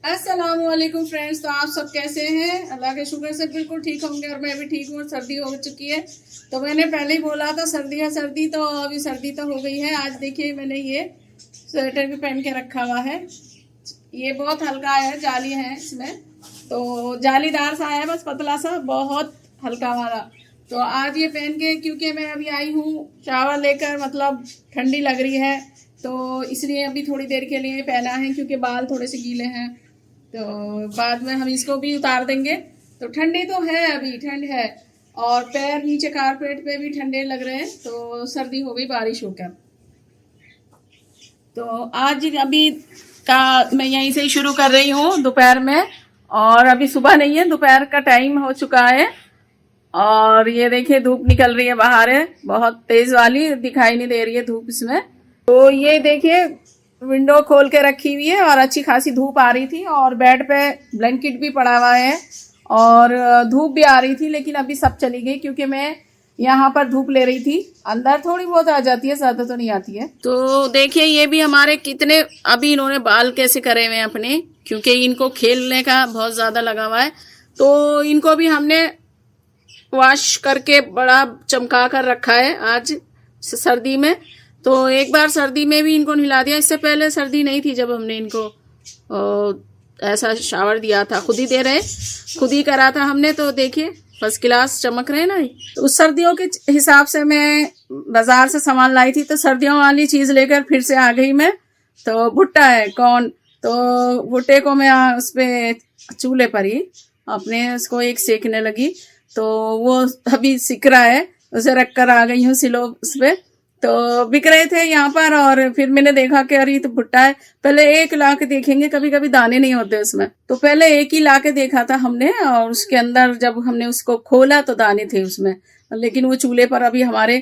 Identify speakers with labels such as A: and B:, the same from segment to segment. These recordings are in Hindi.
A: अस्सलामुअलैकुम फ्रेंड्स। तो आप सब कैसे हैं? अल्लाह के शुक्र से बिल्कुल ठीक होंगे और मैं भी ठीक हूँ। सर्दी हो चुकी है तो मैंने पहले ही बोला था सर्दी है सर्दी, तो अभी सर्दी तो हो गई है। आज देखिए मैंने ये स्वेटर भी पहन के रखा हुआ है। ये बहुत हल्का है, जाली है इसमें, तो जालीदार सा है, बस पतला सा, बहुत हल्का वाला। तो आज ये पहन के, क्योंकि मैं अभी आई हूँ शावर लेकर, मतलब ठंडी लग रही है, तो इसलिए अभी थोड़ी देर के लिए पहना है, क्योंकि बाल थोड़े से गीले हैं। तो बाद में हम इसको भी उतार देंगे। तो ठंडी तो है, अभी ठंड है, और पैर नीचे कारपेट पे भी ठंडे लग रहे हैं, तो सर्दी हो गई बारिश होकर। तो आज अभी का मैं यहीं से ही शुरू कर रही हूँ दोपहर में, और अभी सुबह नहीं है, दोपहर का टाइम हो चुका है। और ये देखिए धूप निकल रही है बाहर, है बहुत तेज वाली, दिखाई नहीं दे रही है धूप इसमें। तो ये देखिए विंडो खोल के रखी हुई है और अच्छी खासी धूप आ रही थी, और बेड पे ब्लैंकेट भी पड़ा हुआ है, और धूप भी आ रही थी, लेकिन अभी सब चली गई, क्योंकि मैं यहाँ पर धूप ले रही थी। अंदर थोड़ी बहुत आ जाती है, ज्यादा तो नहीं आती है। तो देखिए ये भी हमारे कितने, अभी इन्होंने बाल कैसे करे हुए हैं अपने, क्योंकि इनको खेलने का बहुत ज्यादा लगा हुआ है। तो इनको भी हमने वॉश करके बड़ा चमका कर रखा है आज सर्दी में। तो एक बार सर्दी में भी इनको नहला दिया, इससे पहले सर्दी नहीं थी जब हमने इनको ऐसा शावर दिया था, खुद ही करा था हमने। तो देखिए फर्स्ट क्लास चमक रहे हैं ना। तो उस सर्दियों के हिसाब से मैं बाजार से सामान लाई थी, तो सर्दियों वाली चीज लेकर फिर से आ गई मैं। तो भुट्टा है कौन, तो भुट्टे को मैं उस पे चूल्हे पर ही अपने उसको एक सेकने लगी, तो वो अभी सिक रहा है, उसे रख कर आ गई हूँ सिलो उस पे। तो बिक रहे थे यहाँ पर, और फिर मैंने देखा कि अरे तो भुट्टा है। पहले एक ला के देखेंगे, कभी कभी दाने नहीं होते उसमें, तो पहले एक ही ला के देखा था हमने, और उसके अंदर जब हमने उसको खोला तो दाने थे उसमें। लेकिन वो चूल्हे पर अभी हमारे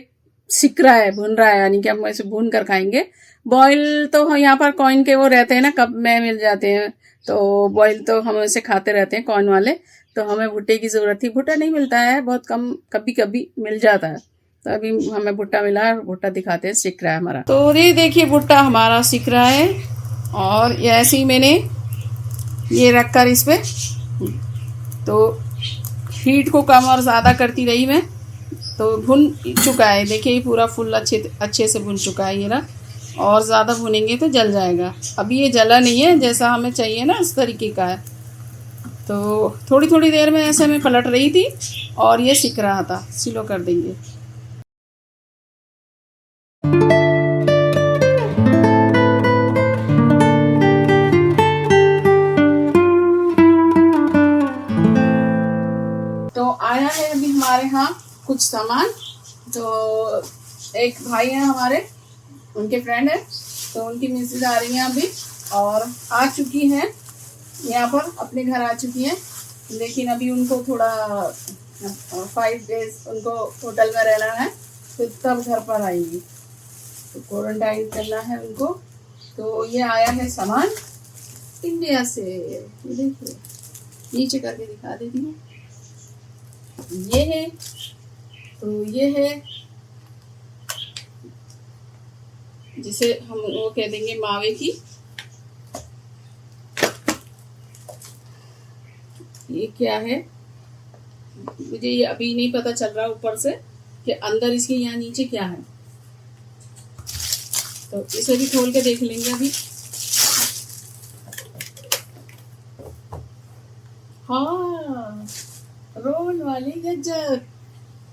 A: सिक रहा है, भुन रहा है, यानी कि हम ऐसे भून कर खाएंगे। बॉयल तो यहाँ पर कॉइन के वो रहते हैं ना, कप में मिल जाते हैं, तो बॉयल तो हम ऐसे खाते रहते हैं कॉइन वाले। तो हमें भुट्टे की जरूरत थी, भुट्टा नहीं मिलता है, बहुत कम, कभी कभी मिल जाता है। तो अभी हमें भुट्टा मिला है, भुट्टा दिखाते हैं, सिक रहा है हमारा। तो ये देखिए भुट्टा हमारा सिक रहा है, और ये ऐसे ही मैंने ये रख कर इस पे, तो हीट को कम और ज़्यादा करती रही मैं, तो भुन चुका है। देखिए ये पूरा फुल अच्छे से भुन चुका है ये ना, और ज़्यादा भुनेंगे तो जल जाएगा। अभी ये जला नहीं है, जैसा हमें चाहिए ना इस तरीके का है। तो थोड़ी थोड़ी देर में ऐसे मैं पलट रही थी, और ये सिक रहा था। सिलो कर देंगे। तो आया है अभी हमारे यहाँ कुछ सामान। तो एक भाई है हमारे, उनके फ्रेंड है, तो उनकी मिसेज आ रही हैं अभी, और आ चुकी हैं यहाँ पर, अपने घर आ चुकी हैं। लेकिन अभी उनको थोड़ा 5 डेज उनको होटल में रहना है, फिर तब घर पर आएंगी, तो क्वारंटाइन करना है उनको। तो ये आया है सामान इंडिया से, ये देखिए नीचे करके दिखा देती हूँ। ये है, तो ये है जिसे हम वो कह देंगे मावे की। ये क्या है मुझे ये अभी नहीं पता चल रहा ऊपर से कि अंदर इसके यहाँ नीचे क्या है, तो इसे भी खोल के देख लेंगे अभी। हाँ, रोल वाली गज्जक,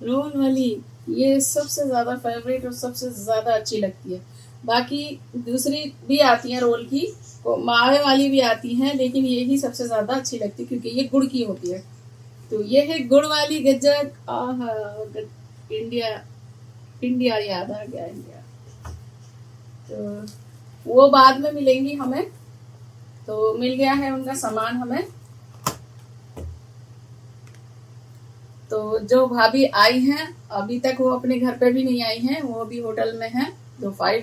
A: रोल वाली, ये सबसे ज्यादा फेवरेट और सबसे ज्यादा अच्छी लगती है। बाकी दूसरी भी आती है रोल की, मावे वाली भी आती हैं, लेकिन ये ही सबसे ज्यादा अच्छी लगती है, क्योंकि ये गुड़ की होती है। तो ये है गुड़ वाली गज्जक। इंडिया याद आ गया, इंडिया। तो वो बाद में मिलेंगी हमें। तो मिल गया है उनका सामान हमें। तो जो भाभी आई हैं अभी तक वो अपने घर पे भी नहीं आई हैं, वो भी होटल में हैं। तो 5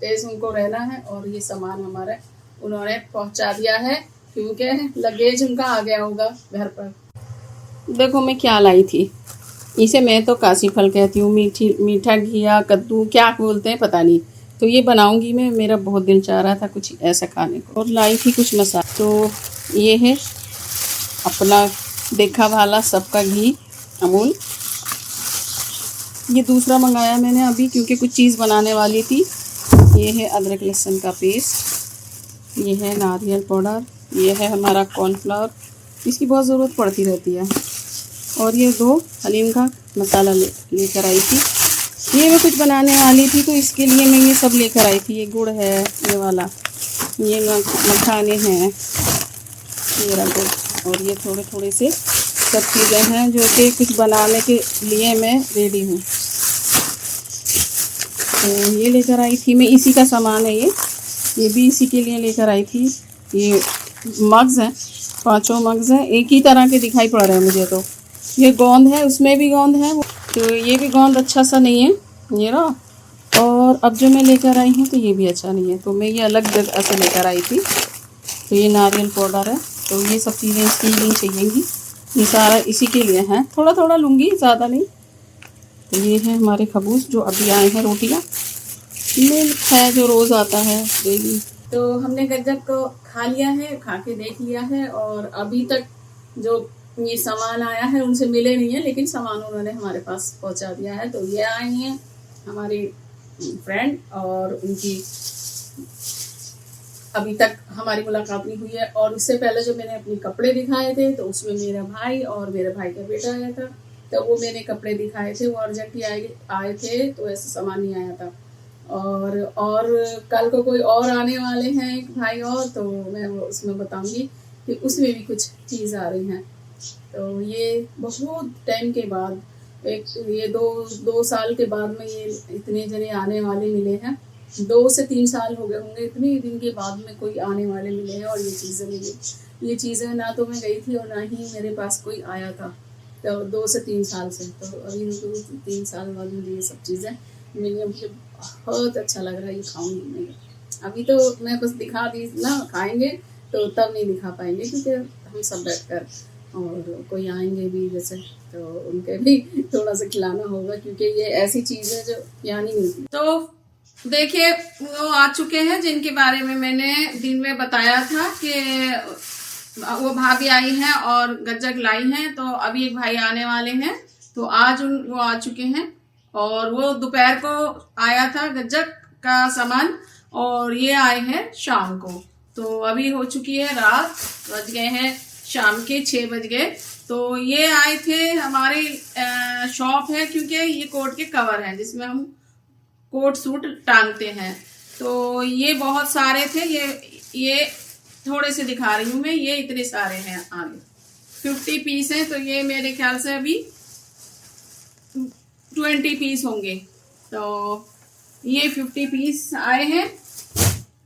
A: डेज उनको रहना है, और ये सामान हमारे उन्होंने पहुंचा दिया है, क्योंकि लगेज उनका आ गया होगा घर पर। देखो मैं क्या लाई थी, इसे मैं तो काशी फल कहती हूँ, मीठा घिया कद्दू क्या बोलते हैं पता नहीं। तो ये बनाऊंगी मैं, मेरा बहुत दिल चाह रहा था कुछ ऐसा खाने को, और लाई थी कुछ मसाला। तो ये है अपना देखा भाला सबका घी अमूल। ये दूसरा मंगाया मैंने अभी क्योंकि कुछ चीज़ बनाने वाली थी। ये है अदरक लहसुन का पेस्ट, ये है नारियल पाउडर, ये है हमारा कॉर्नफ्लावर, इसकी बहुत ज़रूरत पड़ती रहती है। और ये 2 हलीम का मसाला लेकर आई थी। ये मैं कुछ बनाने वाली थी तो इसके लिए मैं ये सब लेकर आई थी। ये गुड़ है, ये वाला, ये मखाने हैं, ये गुड़, और ये थोड़े थोड़े से सब चीज़ें हैं जो कि कुछ बनाने के लिए मैं रेडी हूँ। तो ये लेकर आई थी मैं, इसी का सामान है ये भी इसी के लिए लेकर आई थी। ये मग्स हैं, 5 मग्स हैं, एक ही तरह के दिखाई पड़ रहे हैं मुझे। तो ये गोंद है, उसमें भी गोंद है, तो ये भी गोंद अच्छा सा नहीं है ये रहा। और अब जो मैं लेकर आई हूँ तो ये भी अच्छा नहीं है, तो मैं ये अलग जगह से लेकर आई थी। तो ये नारियल पाउडर है, तो ये सब चीज़ें इसकी नहीं चाहिएंगी, ये सारा इसी के लिए है। थोड़ा थोड़ा लूँगी, ज़्यादा नहीं। तो ये है हमारे खबूस जो अभी आए हैं, रोटियाँ, मिल्क है जो रोज़ आता है डेली। तो हमने गज्जक को खा लिया है, खा के देख लिया है, और अभी तक जो ये सामान आया है उनसे मिले नहीं है, लेकिन सामान उन्होंने हमारे पास पहुंचा दिया है। तो ये आए हैं हमारी फ्रेंड, और उनकी अभी तक हमारी मुलाकात नहीं हुई है। और उससे पहले जो मैंने अपने कपड़े दिखाए थे तो उसमें मेरा भाई और मेरे भाई का बेटा आया था, तो वो मैंने कपड़े दिखाए थे, वो अर्जेंट ही आए थे, तो ऐसा सामान नहीं आया था। और कल को कोई और आने वाले हैं, एक भाई और, तो मैं वो उसमें बताऊंगी कि उसमें भी कुछ चीज़ आ रही हैं। तो ये बहुत टाइम के बाद, ये दो साल के बाद में ये इतने जने आने वाले मिले हैं। 2 से 3 साल हो गए होंगे, इतने दिन के बाद में कोई आने वाले मिले हैं और ये चीज़ें मिली। ये चीज़ें ना तो मैं गई थी और ना ही मेरे पास कोई आया था, तो 2 से 3 साल से। तो अभी 2-3 साल बाद मुझे ये सब चीज़ें मिली, मुझे बहुत अच्छा लग रहा है। ये खाऊंगी मैं, अभी तो मैं बस दिखा दी ना, खाएंगे तो तब नहीं दिखा पाएंगे, क्योंकि हम सब बैठकर, और कोई आएंगे भी जैसे, तो उनके भी थोड़ा सा खिलाना होगा, क्योंकि ये ऐसी चीज़ है जो यहाँ नहीं मिलती। तो देखिए, वो आ चुके हैं जिनके बारे में मैंने दिन में बताया था कि वो भाभी आई हैं और गज्जक लाई हैं। तो अभी एक भाई आने वाले हैं, तो आज वो आ चुके हैं, और वो दोपहर को आया था गज्जक का सामान, और ये आए हैं शाम को। तो अभी हो चुकी है रात, बज गए हैं शाम के 6 बज गए। तो ये आए थे, हमारी शॉप है, क्योंकि ये कोट के कवर हैं जिसमें हम कोट सूट टांगते हैं। तो ये बहुत सारे थे, ये थोड़े से दिखा रही हूँ मैं, ये इतने सारे हैं आगे, 50 पीस हैं। तो ये मेरे ख्याल से अभी 20 पीस होंगे। तो ये 50 पीस आए हैं।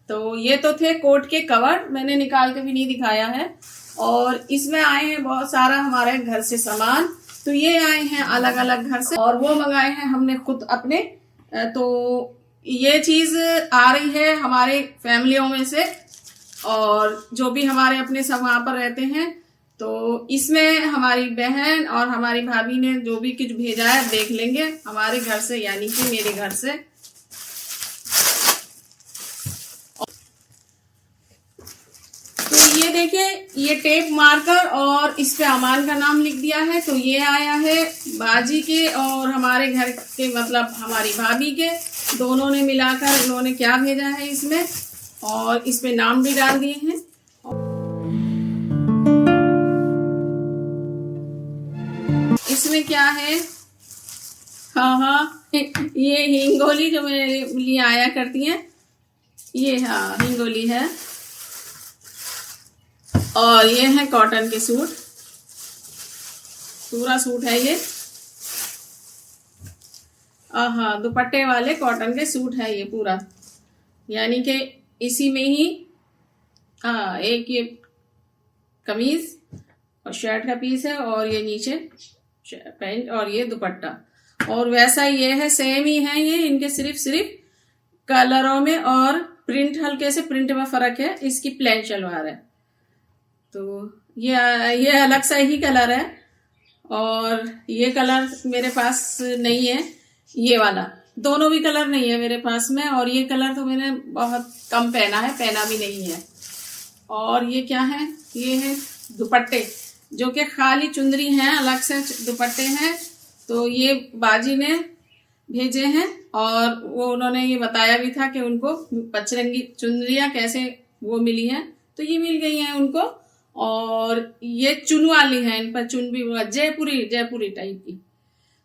A: तो ये तो थे कोट के कवर, मैंने निकाल के भी नहीं दिखाया है। और इसमें आए हैं बहुत सारा हमारे घर से सामान। तो ये आए हैं अलग अलग घर से, और वो मंगाए हैं हमने खुद अपने। तो ये चीज आ रही है हमारे फैमिलियों में से, और जो भी हमारे अपने सब वहां पर रहते हैं। तो इसमें हमारी बहन और हमारी भाभी ने जो भी कुछ भेजा है देख लेंगे हमारे घर से, यानी कि मेरे घर से। तो ये देखिए, ये टेप मारकर और इस पे अमान का नाम लिख दिया है। तो ये आया है बाजी के और हमारे घर के, मतलब हमारी भाभी के, दोनों ने मिलाकर उन्होंने क्या भेजा है इसमें, और इस पे नाम भी डाल दिए हैं। इसमें क्या है, हाँ, ये हिंगोली जो मेरे लिए आया करती हैं, ये हाँ हिंगोली है। और ये है कॉटन के सूट, पूरा सूट है ये, हाँ दुपट्टे वाले कॉटन के सूट है ये पूरा, यानी कि इसी में ही एक ये कमीज और शर्ट का पीस है, और ये नीचे पैंट, और ये दुपट्टा। और वैसा ये है, सेम ही है ये, इनके सिर्फ कलरों में और प्रिंट, हल्के से प्रिंट में फर्क है। इसकी प्लेन शलवार है, तो ये अलग सा ही कलर है, और ये कलर मेरे पास नहीं है, ये वाला, दोनों भी कलर नहीं है मेरे पास में। और ये कलर तो मैंने बहुत कम पहना है, पहना भी नहीं है। और ये क्या है, ये है दुपट्टे, जो कि खाली चुंदरी हैं, अलग से दुपट्टे हैं। तो ये बाजी ने भेजे हैं और वो उन्होंने ये बताया भी था कि उनको पचरंगी चुनरियाँ कैसे वो मिली हैं, तो ये मिल गई हैं उनको। और ये चुन वाली है, इन पर चुन भी जयपुरी टाइप की,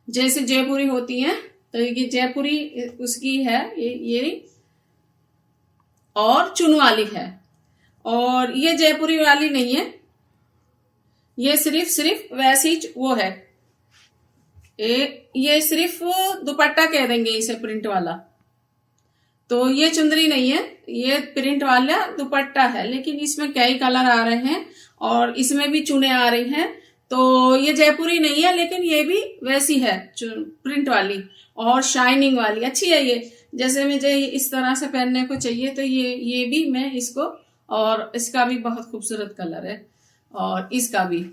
A: जैसे जयपुरी होती हैं, तो ये जयपुरी उसकी है ये और चुन वाली है। और ये जयपुरी वाली नहीं है, ये सिर्फ वैसी वो है, ये सिर्फ दुपट्टा कह देंगे इसे, प्रिंट वाला। तो ये चुंदरी नहीं है, ये प्रिंट वाला दुपट्टा है, लेकिन इसमें कई कलर आ रहे हैं और इसमें भी चुने आ रही हैं। तो ये जयपुरी नहीं है, लेकिन ये भी वैसी है प्रिंट वाली और शाइनिंग वाली, अच्छी है ये। जैसे मुझे इस तरह से पहनने को चाहिए, तो ये भी मैं इसको, और इसका भी बहुत खूबसूरत कलर है और इसका भी,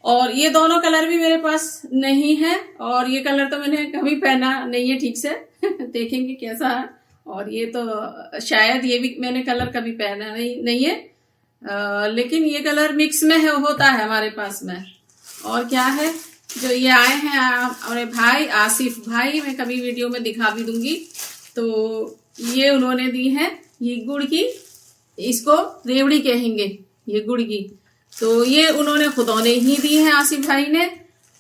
A: और ये दोनों कलर भी मेरे पास नहीं है। और ये कलर तो मैंने कभी पहना नहीं है ठीक से देखेंगे कैसा है। और ये तो शायद ये भी मैंने कलर कभी पहना नहीं है, लेकिन ये कलर मिक्स में होता है हमारे पास में। और क्या है, जो ये आए हैं हमारे भाई आसिफ भाई, मैं कभी वीडियो में दिखा भी दूंगी। तो ये उन्होंने दी है ये गुड़ की, इसको रेवड़ी कहेंगे, ये गुड़ की। तो ये उन्होंने खुदौने ही दी है आसिफ भाई ने।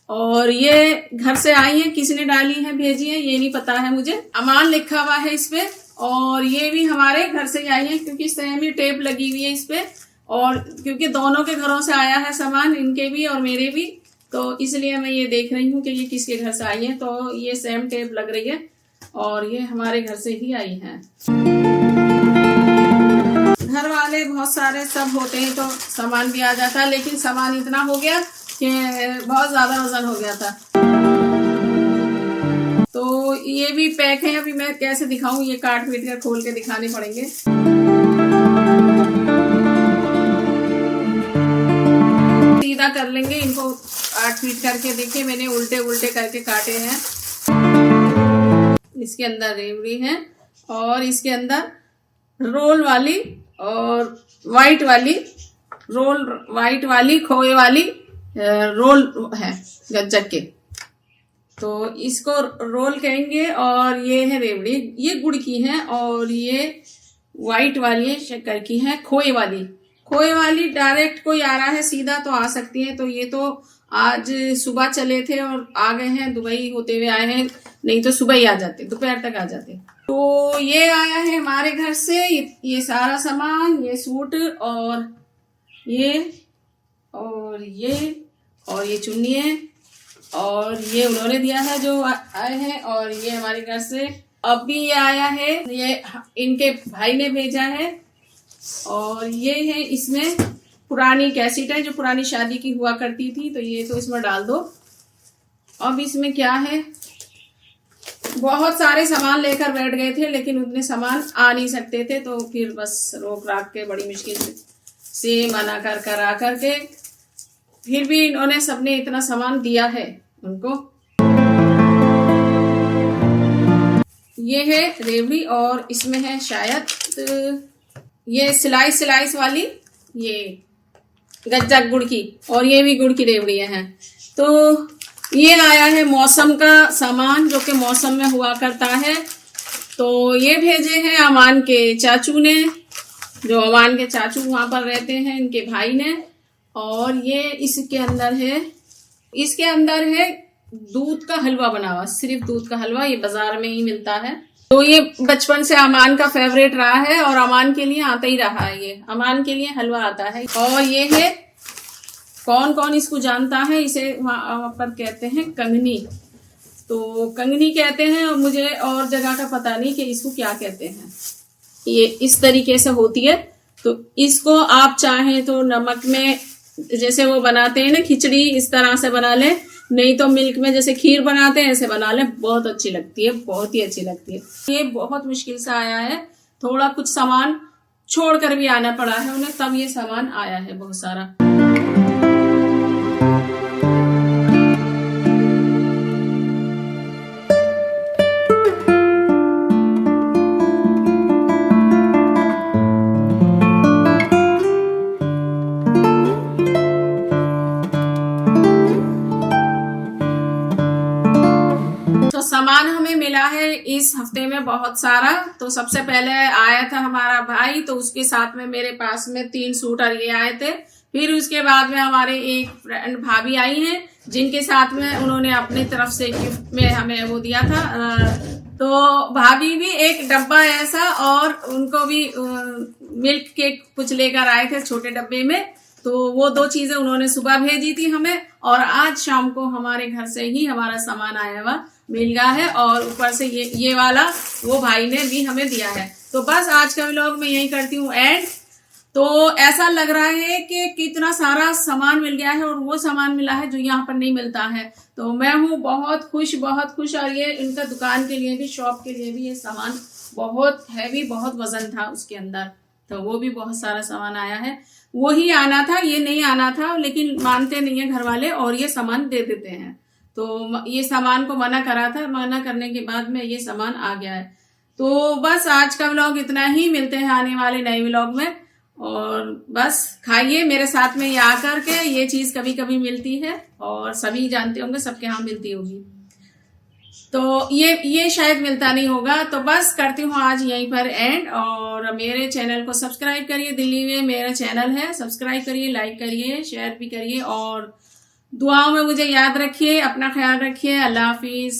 A: और ये घर से आई है, किसने डाली है भेजी है ये नहीं पता है मुझे, अमान लिखा हुआ है इस पे। और ये भी हमारे घर से ही आई है, क्योंकि सेम ही टेप लगी हुई है इस पे, और क्योंकि दोनों के घरों से आया है सामान, इनके भी और मेरे भी, तो इसलिए मैं ये देख रही हूँ कि ये किसके घर से आई है। तो ये सेम टेप लग रही है और ये हमारे घर से ही आई है। घर वाले बहुत सारे सब होते हैं तो सामान भी आ जाता है, लेकिन सामान इतना हो गया कि बहुत ज्यादा वजन हो गया था। तो ये भी पैक है, अभी मैं कैसे दिखाऊं, ये काट पीट कर खोल के दिखाने पड़ेंगे। सीधा कर लेंगे इनको, काट पीट करके। देखिए मैंने उल्टे उल्टे करके काटे हैं। इसके अंदर रेवड़ी है और इसके अंदर रोल वाली और वाइट वाली खोए वाली रोल है गज्जक के, तो इसको रोल कहेंगे। और ये है रेवड़ी, ये गुड़ की है, और ये वाइट वाली है शक्कर की है। खोए वाली डायरेक्ट कोई आ रहा है सीधा तो आ सकती है। तो ये तो आज सुबह चले थे और आ गए हैं, दुबई होते हुए आए हैं, नहीं तो सुबह ही आ जाते, दोपहर तक आ जाते। तो ये आया है हमारे घर से ये सारा सामान, ये सूट और ये चुन्नी है, और ये उन्होंने दिया है जो आए हैं। और ये हमारे घर से अभी ये आया है, ये इनके भाई ने भेजा है। और ये है, इसमें पुरानी कैसेट है जो पुरानी शादी की हुआ करती थी, तो ये तो इसमें डाल दो। अब इसमें क्या है, बहुत सारे सामान लेकर बैठ गए थे, लेकिन उतने सामान आ नहीं सकते थे, तो फिर बस रोक राक के बड़ी मुश्किल से मना करा करके फिर भी इन्होंने सबने इतना सामान दिया है उनको। ये है रेवड़ी और इसमें है शायद ये स्लाइस वाली, ये गज्जक गुड़ की, और ये भी गुड़ की रेवड़ियां हैं। तो ये आया है मौसम का सामान, जो कि मौसम में हुआ करता है। तो ये भेजे हैं अमान के चाचू ने, जो अमान के चाचू वहां पर रहते हैं, इनके भाई ने। और ये इसके अंदर है दूध का हलवा बना हुआ, सिर्फ दूध का हलवा, ये बाजार में ही मिलता है। तो ये बचपन से अमान का फेवरेट रहा है और अमान के लिए आता ही रहा है, ये अमान के लिए हलवा आता है। और ये है, कौन कौन इसको जानता है, इसे वहां पर कहते हैं कंगनी। तो कंगनी कहते हैं, और मुझे और जगह का पता नहीं कि इसको क्या कहते हैं। ये इस तरीके से होती है। तो इसको आप चाहें तो नमक में, जैसे वो बनाते हैं ना खिचड़ी, इस तरह से बना लें, नहीं तो मिल्क में जैसे खीर बनाते हैं ऐसे बना लें, बहुत अच्छी लगती है, बहुत ही अच्छी लगती है। ये बहुत मुश्किल से आया है, थोड़ा कुछ सामान छोड़कर भी आना पड़ा है उन्हें, तब ये सामान आया है बहुत सारा। सामान हमें मिला है इस हफ्ते में बहुत सारा। तो सबसे पहले आया था हमारा भाई, तो उसके साथ में मेरे पास में 3 सूट और ये आए थे। फिर उसके बाद में हमारे एक फ्रेंड भाभी आई हैं, जिनके साथ में उन्होंने अपनी तरफ से गिफ्ट में हमें वो दिया था। तो भाभी भी एक डब्बा ऐसा और उनको भी मिल्क केक कुछ लेकर आए थे छोटे डब्बे में। तो वो 2 चीजें उन्होंने सुबह भेजी थी हमें, और आज शाम को हमारे घर से ही हमारा सामान आया हुआ मिल गया है। और ऊपर से ये वाला वो भाई ने भी हमें दिया है। तो बस आज का व्लॉग मैं यही करती हूँ एंड। तो ऐसा लग रहा है कि कितना सारा सामान मिल गया है, और वो सामान मिला है जो यहाँ पर नहीं मिलता है। तो मैं हूँ बहुत खुश, बहुत खुश। और ये इनका दुकान के लिए भी, शॉप के लिए भी ये सामान बहुत हैवी, बहुत वजन था उसके अंदर। तो वो भी बहुत सारा सामान आया है। वो ही आना था, ये नहीं आना था, लेकिन मानते नहीं है घर वाले और ये सामान दे देते हैं। तो ये सामान को मना करा था, मना करने के बाद में ये सामान आ गया है। तो बस आज का व्लॉग इतना ही। मिलते हैं आने वाले नए व्लॉग में। और बस खाइए मेरे साथ में ये आकर के। ये चीज कभी कभी मिलती है और सभी जानते होंगे, सबके यहाँ मिलती होगी। तो ये शायद मिलता नहीं होगा। तो बस करती हूँ आज यहीं पर एंड। और मेरे चैनल को सब्सक्राइब करिए, दिल्ली में मेरा चैनल है, सब्सक्राइब करिए, लाइक करिए, शेयर भी करिए, और दुआओं में मुझे याद रखिए। अपना ख्याल रखिए। अल्लाह हाफिज।